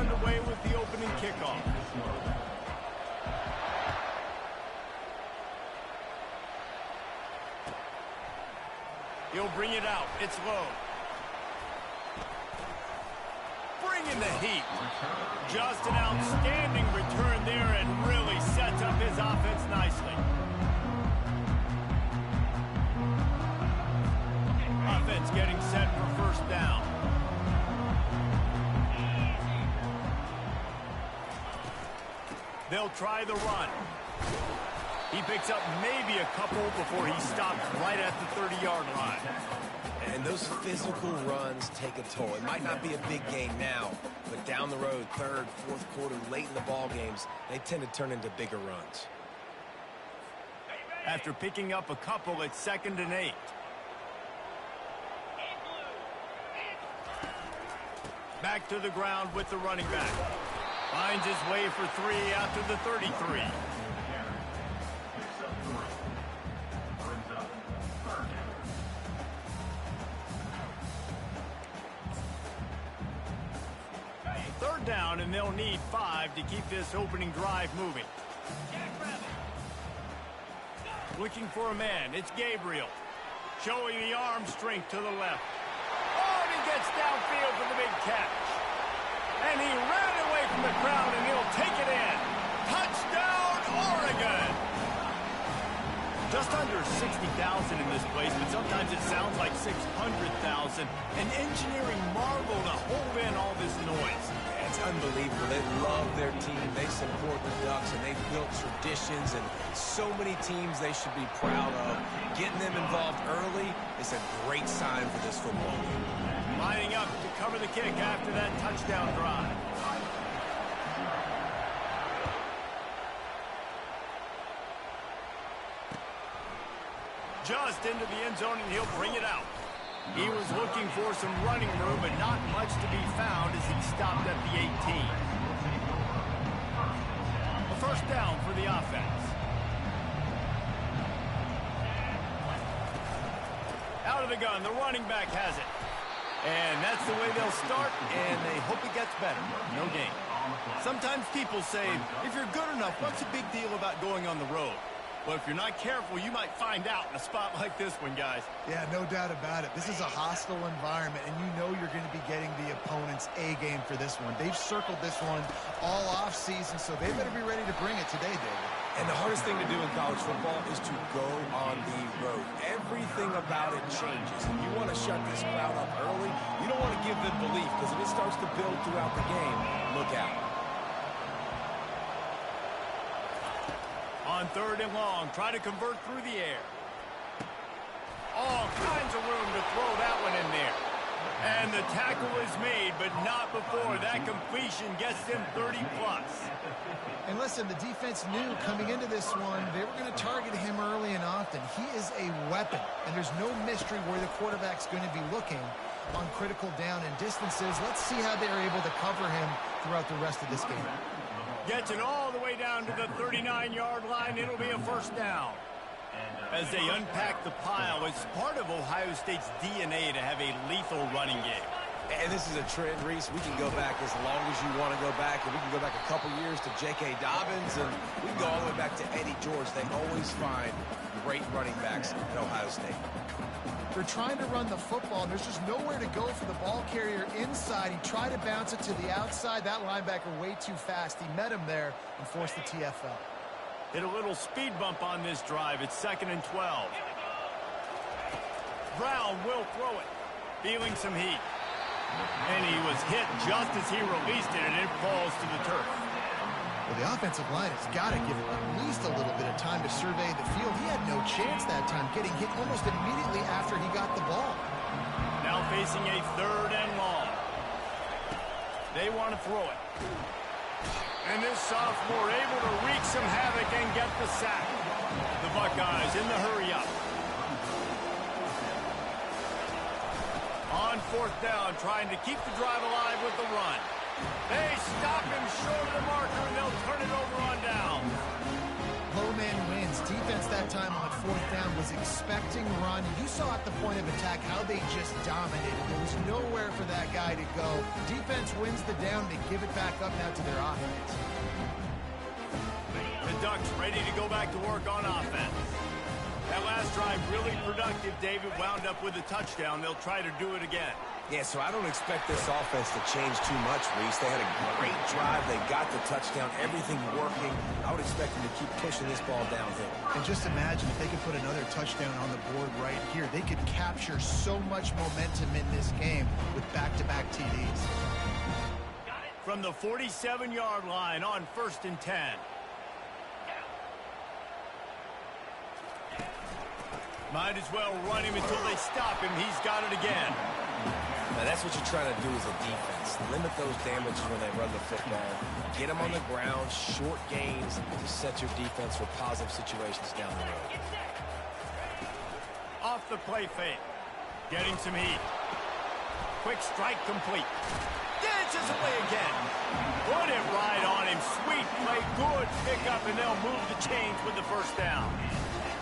underway with the opening kickoff. He'll bring it out. It's low. Bringing the heat. Just an outstanding return there and really sets up his offense nicely. Offense getting set for first down. They'll try the run. He picks up maybe a couple before he stops right at the 30-yard line. And those physical runs take a toll. It might not be a big game now, but down the road, third, fourth quarter, late in the ball games, they tend to turn into bigger runs. After picking up a couple, it's 2nd and 8. Back to the ground with the running back. Finds his way for 3 after the 33. Third down, and they'll need 5 to keep this opening drive moving. Looking for a man. It's Gabriel. Showing the arm strength to the left. Oh, and he gets downfield for the big catch. And he ran away from the crowd, and he'll take it in. Touchdown, Oregon! Just under 60,000 in this place, but sometimes it sounds like 600,000. An engineering marvel to hold in all this noise. It's unbelievable. They love their team. They support the Ducks, and they've built traditions and so many teams they should be proud of. Getting them involved early is a great sign for this football game. Lining up to cover the kick after that touchdown drive. Just into the end zone, and he'll bring it out. He was looking for some running room, but not much to be found as he stopped at the 18. A first down for the offense. Out of the gun, the running back has it. And that's the way they'll start, and they hope it gets better. No gain. Sometimes people say, if you're good enough, what's the big deal about going on the road? Well, if you're not careful, you might find out in a spot like this one, guys. Yeah, no doubt about it. This is a hostile environment, and you know you're going to be getting the opponent's A game for this one. They've circled this one all off season, so they better be ready to bring it today, David. And the hardest thing to do in college football is to go on the road. Everything about it changes. And you want to shut this crowd up early. You don't want to give them belief, because if it starts to build throughout the game, look out. On 3rd and long, try to convert through the air. All kinds of room to throw that one in there. And the tackle is made, but not before that completion gets them 30+. And listen, the defense knew coming into this one, they were going to target him early and often. He is a weapon, and there's no mystery where the quarterback's going to be looking on critical down and distances. Let's see how they're able to cover him throughout the rest of this game. Gets it all the way down to the 39-yard line. It'll be a first down. As they unpack the pile, it's part of Ohio State's DNA to have a lethal running game. And this is a trend, Reese. We can go back as long as you want to go back, and we can go back a couple years to J.K. Dobbins, and we can go all the way back to Eddie George. They always find great running backs at Ohio State. They're trying to run the football, and there's just nowhere to go for the ball carrier inside. He tried to bounce it to the outside. That linebacker way too fast. He met him there and forced the TFL. Hit a little speed bump on this drive. It's 2nd and 12. Brown will throw it. Feeling some heat. And he was hit just as he released it, and it falls to the turf. Well, the offensive line has got to give him at least a little bit of time to survey the field. He had no chance that time, getting hit almost immediately after he got the ball. Now facing a 3rd and long. They want to throw it. And this sophomore able to wreak some havoc and get the sack. The Buckeyes in the hurry up. On 4th down, trying to keep the drive alive with the run. They stop him short of the marker, and they'll turn it over on down. Low man wins. defense that time on fourth down was expecting run. You saw at the point of attack how they just dominated. There was nowhere for that guy to go. Defense wins the down. They give it back up now to their offense. The Ducks ready to go back to work on offense. That last drive really productive. David wound up with a touchdown. They'll try to do it again. Yeah, so I don't expect this offense to change too much, Reese. They had a great drive. They got the touchdown. Everything working. I would expect them to keep pushing this ball downhill. And just imagine if they could put another touchdown on the board right here. They could capture so much momentum in this game with back-to-back TDs. From the 47-yard line on 1st and 10. Might as well run him until they stop him. He's got it again. Now, that's what you're trying to do as a defense. Limit those damages when they run the football. Get them on the ground, short gains to set your defense for positive situations down the road. Off the play fake. Getting some heat. Quick strike complete. Dances away again. Put it right on him. Sweet play. Good pickup, and they'll move the chains with the first down.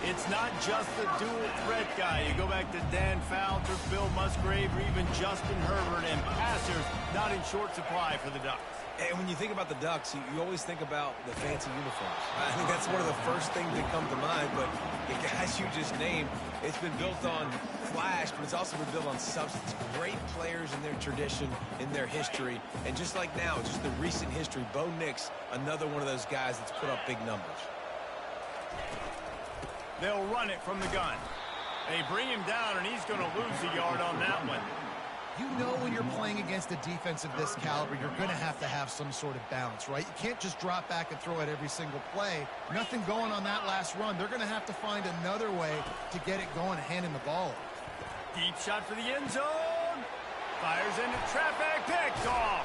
It's not just the dual threat guy. You go back to Dan Fouts, Bill Musgrave, or even Justin Herbert, and passers not in short supply for the Ducks. And when you think about the Ducks, you always think about the fancy uniforms. I think that's one of the first things that come to mind, but the guys you just named, it's been built on flash, but it's also been built on substance. Great players in their tradition, in their history, and just like now, just the recent history, Bo Nix, another one of those guys that's put up big numbers. They'll run it from the gun. They bring him down, and he's going to lose a yard on that one. You know when you're playing against a defense of this caliber, you're going to have some sort of balance, right? You can't just drop back and throw it every single play. Nothing going on that last run. They're going to have to find another way to get it going and handing the ball. Deep shot for the end zone. Fires into traffic. Picked off.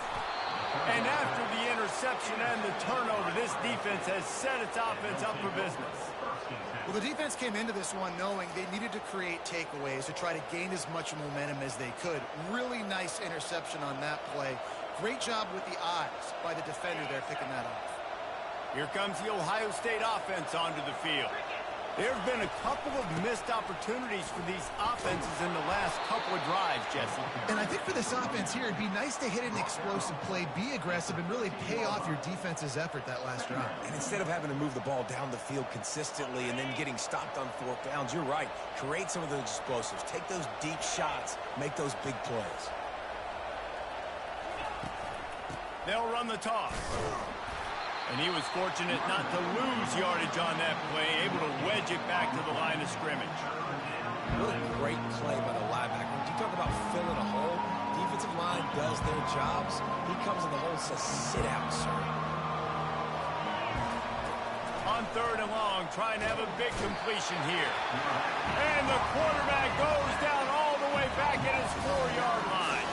And after the interception and the turnover, this defense has set its offense up for business. Well, the defense came into this one knowing they needed to create takeaways to try to gain as much momentum as they could. Really nice interception on that play. Great job with the eyes by the defender there picking that off. Here comes the Ohio State offense onto the field. There have been a couple of missed opportunities for these offenses in the last couple of drives, Jesse. And I think for this offense here, it'd be nice to hit an explosive play, be aggressive, and really pay off your defense's effort that last drive. And instead of having to move the ball down the field consistently and then getting stopped on fourth downs, you're right. Create some of those explosives. Take those deep shots. Make those big plays. They'll run the toss. And he was fortunate not to lose yardage on that play, able to wedge it back to the line of scrimmage. What a great play by the linebacker. You talk about filling a hole. Defensive line does their jobs. He comes in the hole and says, sit out, sir. On 3rd and long, trying to have a big completion here. And the quarterback goes down all the way back at his 4-yard line.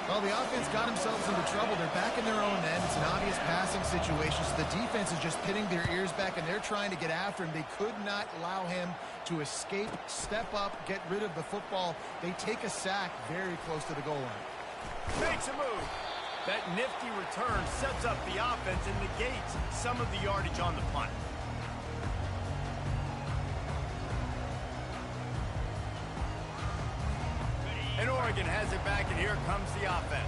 Well, the offense got themselves into trouble. They're back in their own end. It's an obvious passing situation, so the defense is just pitting their ears back, and they're trying to get after him. They could not allow him to escape, step up, get rid of the football. They take a sack very close to the goal line. Makes a move. That nifty return sets up the offense and negates some of the yardage on the punt. And Oregon has it back, and here comes the offense.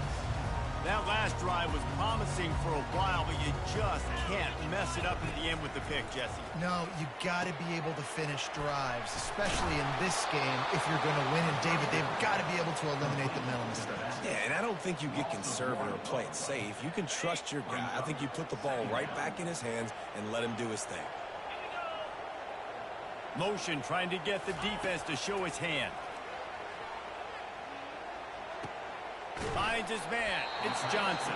That last drive was promising for a while, but you just can't mess it up at the end with the pick, Jesse. No, you got to be able to finish drives, especially in this game if you're going to win. And David, they've got to be able to eliminate the mental mistakes. Yeah, and I don't think you get conservative or play it safe. You can trust your guy. I think you put the ball right back in his hands and let him do his thing. Motion trying to get the defense to show his hand. Finds his man. It's Johnson.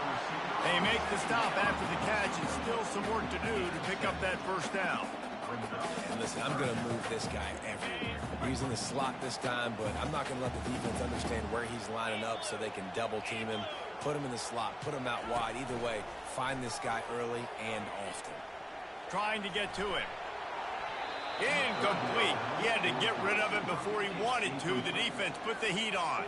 They make the stop after the catch, and still some work to do to pick up that first down. And listen, I'm going to move this guy everywhere. He's in the slot this time, but I'm not going to let the defense understand where he's lining up so they can double team him, put him in the slot, put him out wide. Either way, find this guy early and often. Trying to get to him. Incomplete. He had to get rid of it before he wanted to. The defense put the heat on.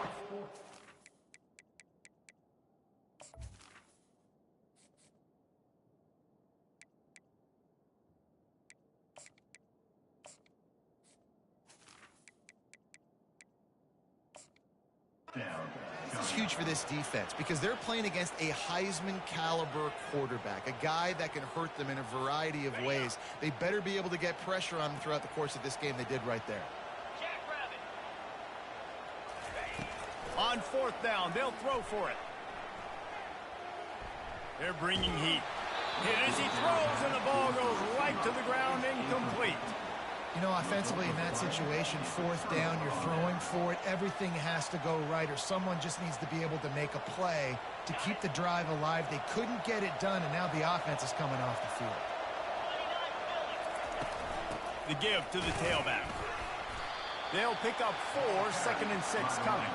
is huge for this defense because they're playing against a Heisman-caliber quarterback, a guy that can hurt them in a variety of ways. They better be able to get pressure on him throughout the course of this game. They did right there. On fourth down, they'll throw for it. They're bringing heat. Hit as he throws, and the ball goes right to the ground, incomplete. You know, offensively in that situation, fourth down, you're throwing for it. Everything has to go right, or someone just needs to be able to make a play to keep the drive alive. They couldn't get it done, and now the offense is coming off the field. The give to the tailback. They'll pick up 4, 2nd and 6 coming.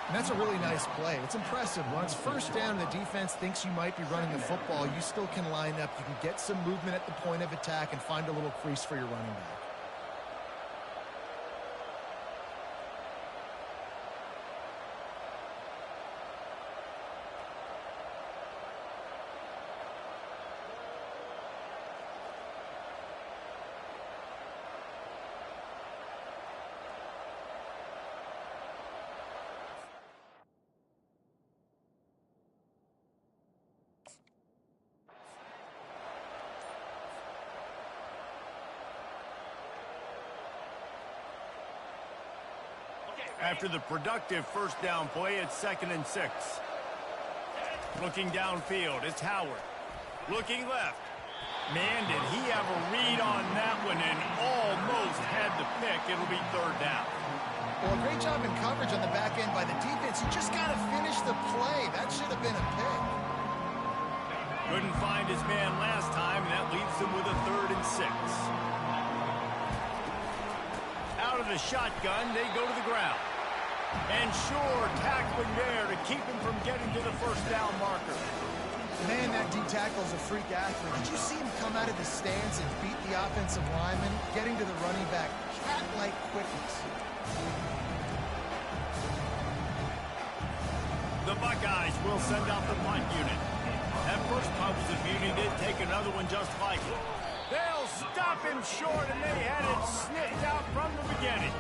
And that's a really nice play. It's impressive. Once first down, the defense thinks you might be running the football. You still can line up. You can get some movement at the point of attack and find a little crease for your running back. After the productive first down play, it's 2nd and 6. Looking downfield, it's Howard. Looking left. Man, did he have a read on that one and almost had the pick. It'll be 3rd down. Well, great job in coverage on the back end by the defense. You just got to finish the play. That should have been a pick. Couldn't find his man last time, and that leaves him with a 3rd and 6. Out of the shotgun, they go to the ground. And sure, tackling there to keep him from getting to the first down marker. Man, that D-tackle's a freak athlete. Did you see him come out of the stance and beat the offensive lineman, getting to the running back? Cat-like quickness. The Buckeyes will send out the punt unit. That first punt was a beauty. Did take another one just like it. They'll stop him short, and they had it sniffed out from the beginning.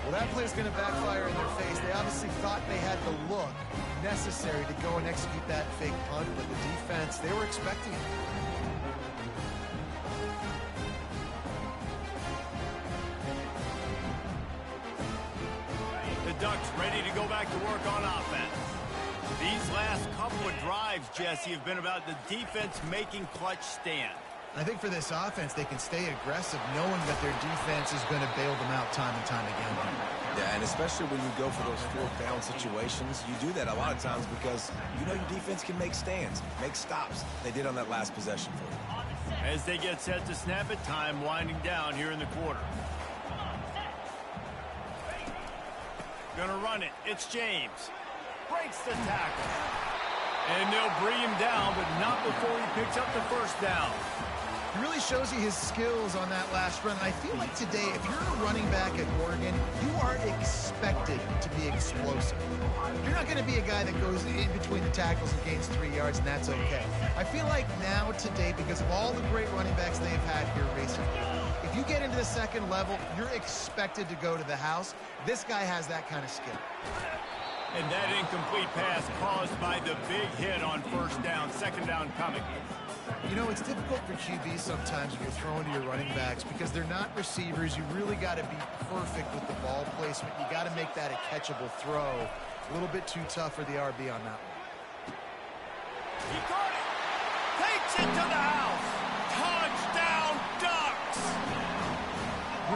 Well, that play's going to backfire in their face. They obviously thought they had the look necessary to go and execute that fake punt, but the defense, they were expecting it. The Ducks ready to go back to work on offense. These last couple of drives, Jesse, have been about the defense making clutch stand. I think for this offense, they can stay aggressive knowing that their defense is going to bail them out time and time again. Yeah, and especially when you go for those fourth down situations, you do that a lot of times because you know your defense can make stands, make stops. They did on that last possession for you. As they get set to snap it, time winding down here in the quarter. Gonna run it. It's James. Breaks the tackle. And they'll bring him down, but not before he picks up the first down. It really shows you his skills on that last run. I feel like today, if you're a running back at Oregon, you are expected to be explosive. You're not going to be a guy that goes in between the tackles and gains 3 yards, and that's okay. I feel like now, today, because of all the great running backs they've had here recently, if you get into the second level, you're expected to go to the house. This guy has that kind of skill. And that incomplete pass caused by the big hit on first down, 2nd down coming. You know, it's difficult for QBs sometimes when you're throwing to your running backs because they're not receivers. You really got to be perfect with the ball placement. You got to make that a catchable throw. A little bit too tough for the RB on that one. He got it. Takes it to the house. Touchdown, Ducks.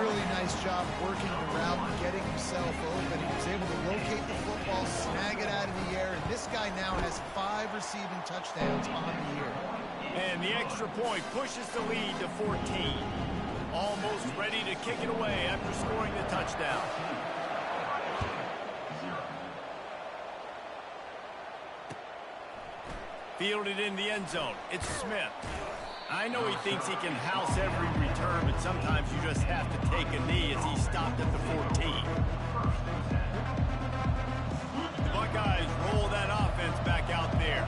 Really nice job working the route and getting himself open. He was able to locate the football, snag it out of the air, and this guy now has 5 receiving touchdowns on the year. And the extra point pushes the lead to 14. Almost ready to kick it away after scoring the touchdown. Fielded in the end zone. It's Smith. I know he thinks he can house every return, but sometimes you just have to take a knee as he stopped at the 14. The Buckeyes roll that offense back out there.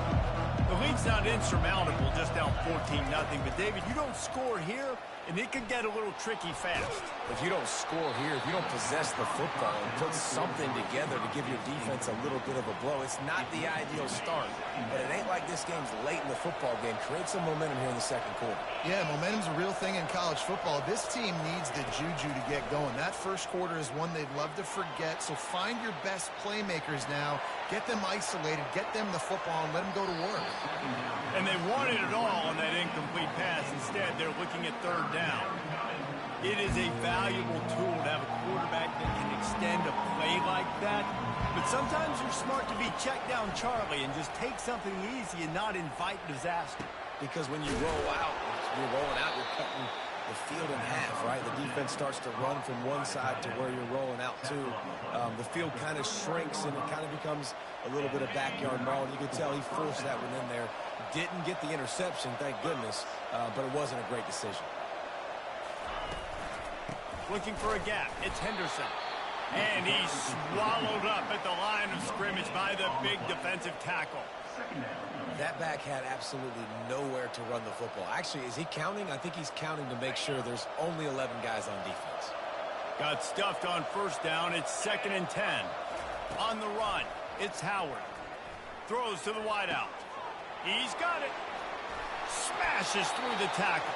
The lead It's not insurmountable, just down 14-0. But, David, you don't score here, and it could get a little tricky fast. If you don't score here, if you don't possess the football and put something together to give your defense a little bit of a blow, it's not the ideal start. But it ain't like this game's late in the football game. Create some momentum here in the second quarter. Yeah, momentum's a real thing in college football. This team needs the juju to get going. That first quarter is one they'd love to forget. So find your best playmakers now. Get them isolated. Get them the football and let them go to work. And they wanted it all on that incomplete pass. Instead, they're looking at third down. It is a valuable tool to have a quarterback that can extend a play like that. But sometimes you're smart to be check down Charlie and just take something easy and not invite disaster. Because when you roll out, you're rolling out, you're cutting the field in half, right? The defense starts to run from one side to where you're rolling out to. The field kind of shrinks, and it kind of becomes a little bit of backyard brawl. You can tell he forced that one in there. Didn't get the interception, thank goodness, but it wasn't a great decision. Looking for a gap. It's Henderson. And he's swallowed up at the line of scrimmage by the big defensive tackle. That back had absolutely nowhere to run the football. Actually, is he counting? I think he's counting to make sure there's only 11 guys on defense. Got stuffed on first down. It's 2nd and 10. On the run, it's Howard. Throws to the wideout. He's got it. Smashes through the tackle.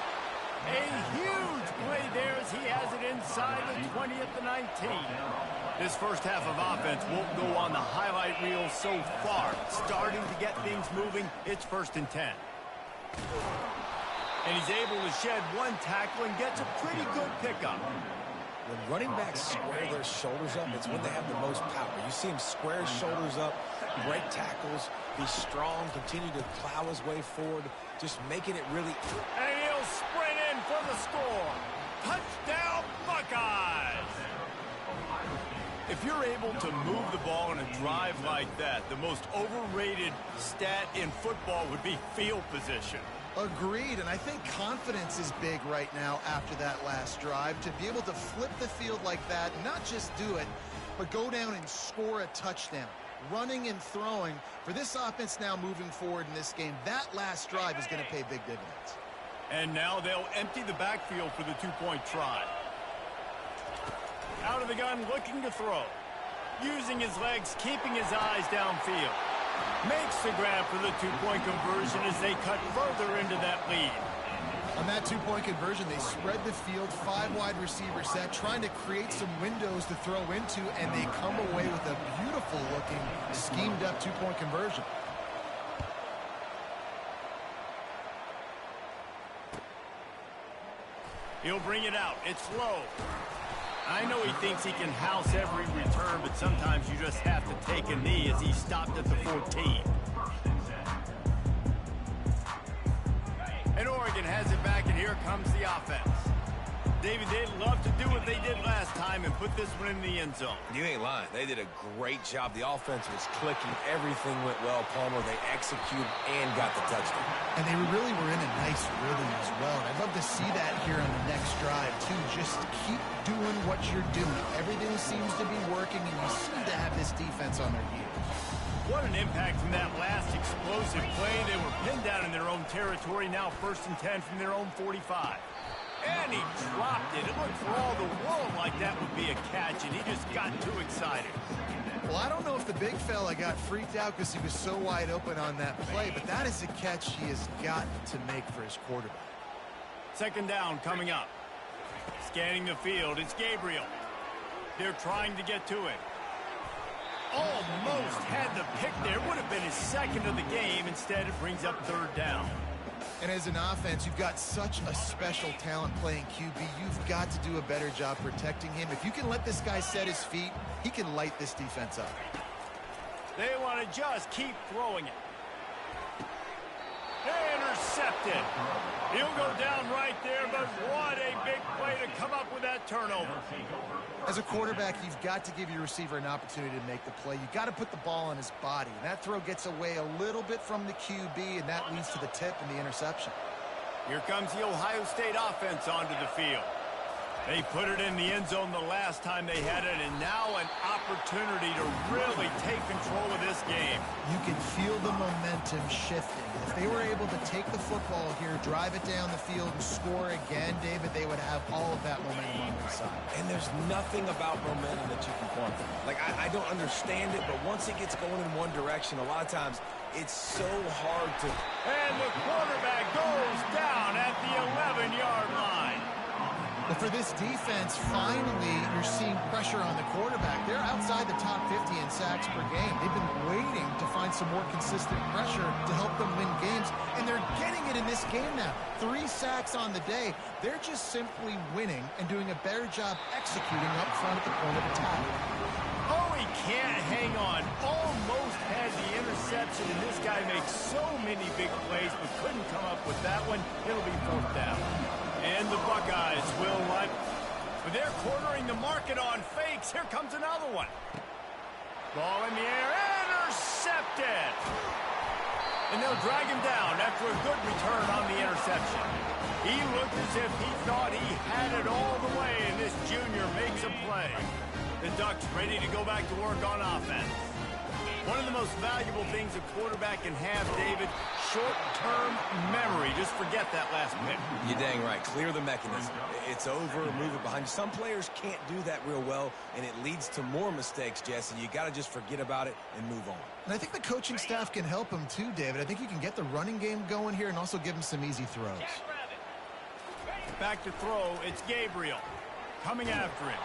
A huge play there as he has it inside the 20 at the 19. This first half of offense won't go on the highlight reel so far. Starting to get things moving. It's 1st and 10. And he's able to shed one tackle and gets a pretty good pickup. When running backs square their shoulders up, it's when they have the most power. You see him square his shoulders up, break tackles, be strong, continue to plow his way forward, just making it really... And he'll sprint in for the score. Touchdown, Buckeyes! If you're able to move the ball in a drive like that, the most overrated stat in football would be field position. Agreed, and I think confidence is big right now after that last drive. To be able to flip the field like that, not just do it, but go down and score a touchdown. Running and throwing, for this offense now moving forward in this game, that last drive is going to pay big dividends. And now they'll empty the backfield for the two-point try. Out of the gun, looking to throw. Using his legs, keeping his eyes downfield. Makes the grab for the two-point conversion as they cut further into that lead. On that two-point conversion, they spread the field, 5 wide receiver set, trying to create some windows to throw into, and they come away with a beautiful-looking, schemed-up two-point conversion. He'll bring it out. It's low. I know he thinks he can house every return, but sometimes you just have to take a knee as he stopped at the 14. And Oregon has it back, and here comes the offense. David, they'd love to do what they did last time and put this one in the end zone. You ain't lying. They did a great job. The offense was clicking. Everything went well, Palmer. They executed and got the touchdown. And they really were in a nice rhythm as well. And I'd love to see that here on the next drive, too. Just keep doing what you're doing. Everything seems to be working, and you seem to have this defense on their heels. What an impact from that last explosive play. They were pinned down in their own territory. Now 1st and 10 from their own 45. And he dropped it. It looked for all the world like that would be a catch, and he just got too excited. Well, I don't know if the big fella got freaked out because he was so wide open on that play, but that is a catch he has got to make for his quarterback. 2nd down coming up. Scanning the field, it's Gabriel. They're trying to get to it. Almost had the pick there. Would have been his 2nd of the game. Instead, it brings up 3rd down. And as an offense, you've got such a special talent playing QB. You've got to do a better job protecting him. If you can let this guy set his feet, he can light this defense up. They want to just keep throwing it. Intercepted. He'll go down right there, but what a big play to come up with that turnover. As a quarterback, you've got to give your receiver an opportunity to make the play. You've got to put the ball on his body. And that throw gets away a little bit from the QB, and that leads to the tip and the interception. Here comes the Ohio State offense onto the field. They put it in the end zone the last time they had it, and now an opportunity to really take control of this game. You can feel the momentum shifting. If they were able to take the football here, drive it down the field, and score again, David, they would have all of that momentum on their side. And there's nothing about momentum that you can quantify. Like, I don't understand it, but once it gets going in one direction, a lot of times it's so hard to... And the quarterback goes down at the 11-yard line. But for this defense, finally, you're seeing pressure on the quarterback. They're outside the top 50 in sacks per game. They've been waiting to find some more consistent pressure to help them win games, and they're getting it in this game now. 3 sacks on the day. They're just simply winning and doing a better job executing up front at the point of attack. Oh, he can't hang on. Almost had the interception, and this guy makes so many big plays, but couldn't come up with that one. It'll be 4th down. And the Buckeyes will run. They're cornering the market on fakes. Here comes another one. Ball in the air. Intercepted. And they'll drag him down after a good return on the interception. He looked as if he thought he had it all the way, and this junior makes a play. The Ducks ready to go back to work on offense. One of the most valuable things a quarterback can have, David, short-term memory. Just forget that last pick. You're dang right. Clear the mechanism. It's over, move it behind you. Some players can't do that real well, and it leads to more mistakes, Jesse. You got to just forget about it and move on. And I think the coaching staff can help him too, David. I think you can get the running game going here and also give him some easy throws. Back to throw, it's Gabriel coming after him.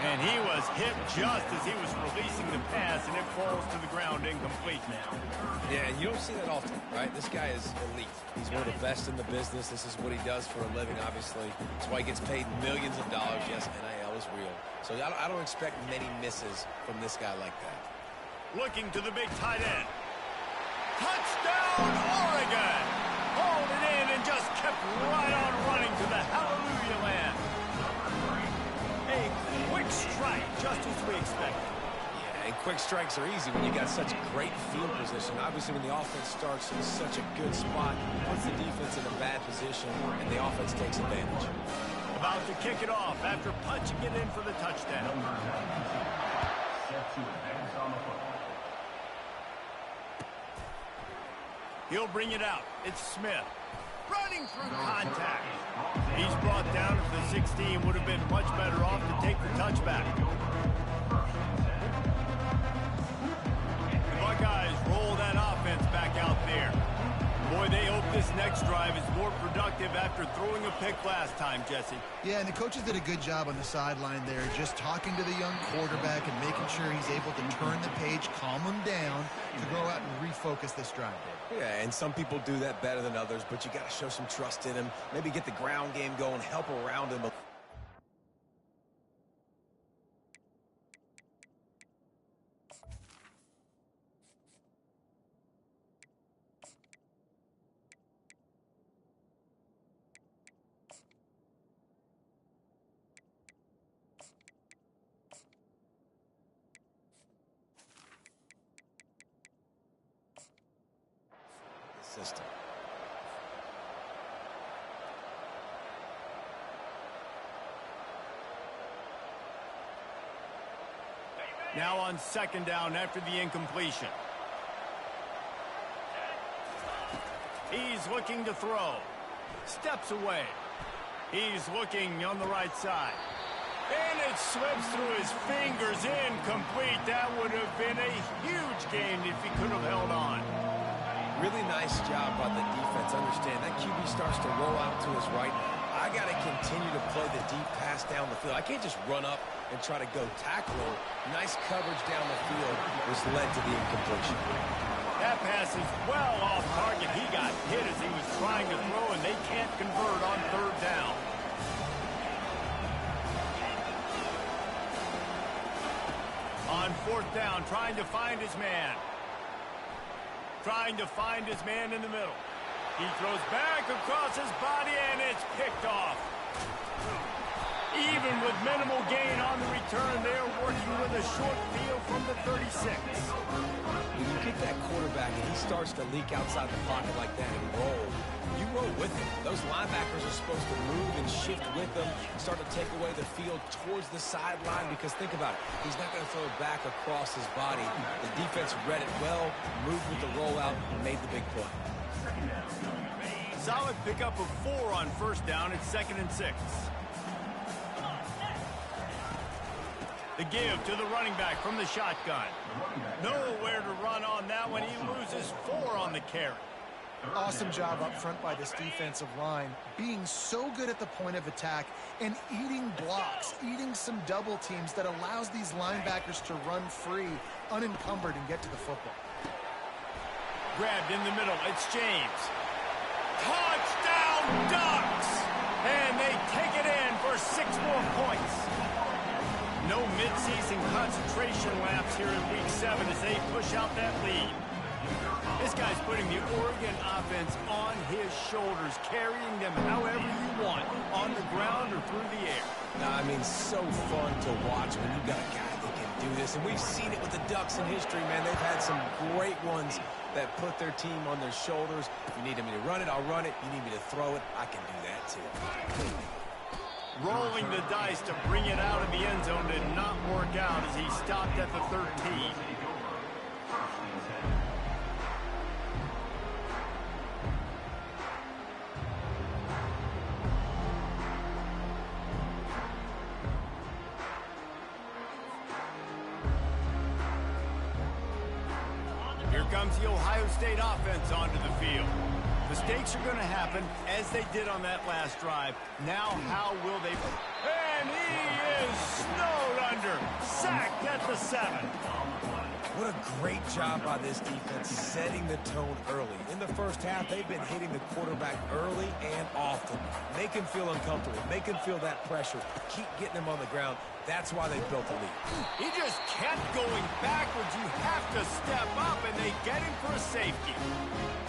And he was hit just as he was releasing the pass, and it falls to the ground incomplete now. Yeah, and you don't see that often, right? This guy is elite. He's one of the best in the business. This is what he does for a living, obviously. That's why he gets paid millions of dollars. Yes, NIL is real. So I don't expect many misses from this guy like that. Looking to the big tight end. Touchdown, Oregon! Hauled it in and just kept right on running to the hallelujah land. A quick strike, just as we expected. Yeah, and quick strikes are easy when you got such great field position. Obviously, when the offense starts in such a good spot, puts the defense in a bad position, and the offense takes advantage. About to kick it off after punching it in for the touchdown. He'll bring it out. It's Smith. Running through contact. He's brought down to the 16. Would have been much better off to take the touchback. The Buckeyes roll that offense back out there. Boy, they hope this next drive is more productive after throwing a pick last time, Jesse. Yeah, and the coaches did a good job on the sideline there, just talking to the young quarterback and making sure he's able to turn the page, calm him down, to go out and refocus this drive. Yeah, and some people do that better than others, but you got to show some trust in him. Maybe get the ground game going, help around him. System. Now on 2nd down after the incompletion. He's looking to throw. Steps away. He's looking on the right side. And it slips through his fingers. Incomplete. That would have been a huge gain if he could have held on. Really nice job by the defense. Understand, that QB starts to roll out to his right. I got to continue to play the deep pass down the field. I can't just run up and try to go tackle him. Nice coverage down the field, which led to the incompletion. That pass is well off target. He got hit as he was trying to throw, and they can't convert on 3rd down. On 4th down, trying to find his man. Trying to find his man in the middle. He throws back across his body, and it's picked off. Even with minimal gain on the return, they're working with a short field from the 36. When you get that quarterback and he starts to leak outside the pocket like that and roll, you roll with him. Those linebackers are supposed to move and shift with them, start to take away the field towards the sideline, because think about it. He's not going to throw it back across his body. The defense read it well, moved with the rollout, and made the big play. Solid pickup of 4 on first down. It's 2nd and 6. The give to the running back from the shotgun. Nowhere to run on that one. He loses 4 on the carry. Awesome job up front by this defensive line, being so good at the point of attack and eating blocks, eating some double teams that allows these linebackers to run free, unencumbered, and get to the football. Grabbed in the middle. It's James. Touchdown Ducks! And they take it in for 6 more points. No midseason concentration laps here in Week 7 as they push out that lead. This guy's putting the Oregon offense on his shoulders, carrying them however you want, on the ground or through the air. I mean, so fun to watch when you've got a guy that can do this. And we've seen it with the Ducks in history, man. They've had some great ones that put their team on their shoulders. If you need me to run it, I'll run it. You need me to throw it, I can do that too. Rolling the dice to bring it out of the end zone did not work out as he stopped at the 13. Here comes the Ohio State offense onto the field. Mistakes are going to happen, as they did on that last drive. Now, how will they... And he is snowed under. Sacked at the 7. What a great job by this defense setting the tone early. In the first half, they've been hitting the quarterback early and often. Make him feel uncomfortable. Make him feel that pressure. Keep getting him on the ground. That's why they built the lead. He just kept going backwards. You have to step up, and they get him for a safety.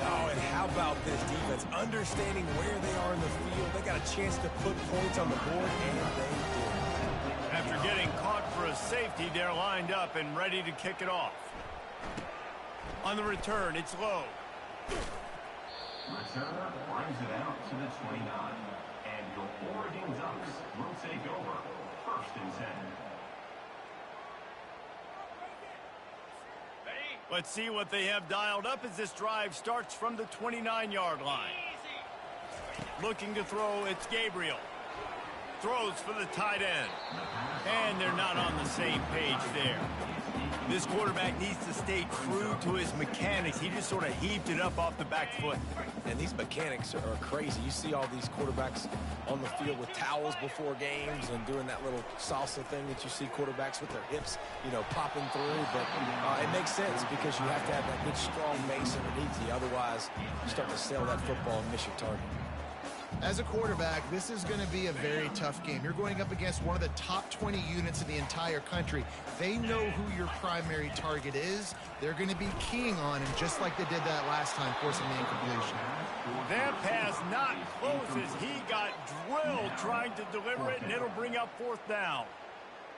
Oh, and how about this defense? Understanding where they are in the field. They got a chance to put points on the board, and they did. After getting caught for a safety, they're lined up and ready to kick it off. On the return, it's low. Returner brings it out to the 29. And your Oregon Ducks will take over. 1st and 10. Let's see what they have dialed up as this drive starts from the 29-yard line. Looking to throw, it's Gabriel. Throws for the tight end. And they're not on the same page there. This quarterback needs to stay true to his mechanics. He just sort of heaved it up off the back foot. And these mechanics are crazy. You see all these quarterbacks on the field with towels before games and doing that little salsa thing that you see quarterbacks with their hips, popping through. But it makes sense because you have to have that good, strong base underneath you. Otherwise, you start to sail that football and miss your target. As a quarterback, this is going to be a very tough game. You're going up against one of the top 20 units in the entire country. They know who your primary target is. They're going to be keying on him, just like they did that last time, forcing the incompletion. That pass not close as he got drilled trying to deliver it, and it'll bring up 4th down.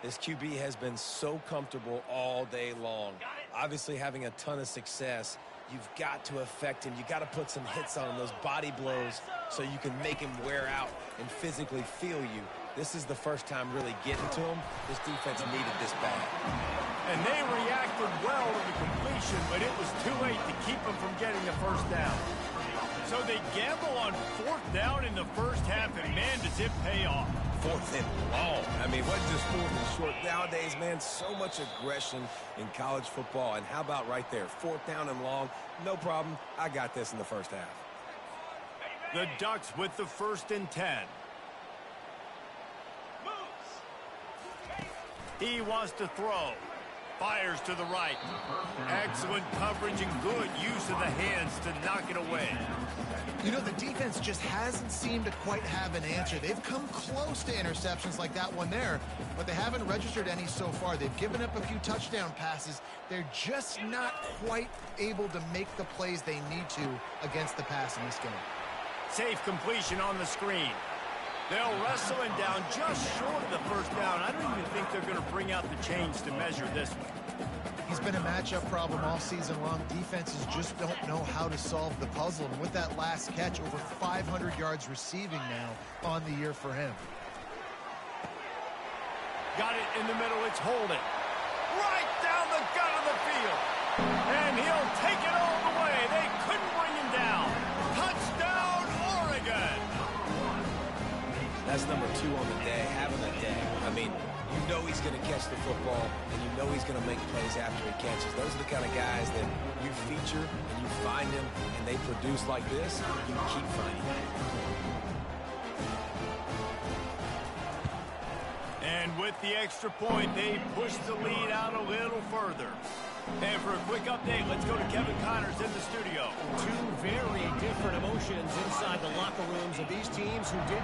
This QB has been so comfortable all day long. Obviously having a ton of success. You've got to affect him. You've got to put some hits on him, those body blows, so you can make him wear out and physically feel you. This is the first time really getting to him. This defense needed this bad. And they reacted well to the completion, but it was too late to keep them from getting the 1st down. So they gamble on 4th down in the first half, and man, does it pay off. 4th and long. I mean, it wasn't just 4th and short. Nowadays, man, so much aggression in college football. And how about right there? 4th down and long. No problem. I got this in the first half. The Ducks with the 1st and 10. He wants to throw. Fires to the right. Excellent coverage and good use of the hands to knock it away. The defense just hasn't seemed to quite have an answer. They've come close to interceptions like that one there, but they haven't registered any so far. They've given up a few touchdown passes. They're just not quite able to make the plays they need to against the pass in this game. Safe completion on the screen. They'll wrestle him down just short of the first down. I don't even think they're going to bring out the chains to measure this one. He's been a matchup problem all season long. Defenses just don't know how to solve the puzzle. And with that last catch, over 500 yards receiving now on the year for him. Got it in the middle. It's holding. Right down the gut of the field. And he'll take it all the way. They couldn't bring him down. Touchdown, Oregon. That's number 2 on the day, having a day. I mean, you know he's going to catch the football, and you know he's going to make plays after he catches. Those are the kind of guys that you feature, and you find them, and they produce like this, you keep finding them. And with the extra point, they push the lead out a little further. And for a quick update, let's go to Kevin Connors in the studio. Two very different emotions inside the locker rooms of these teams who did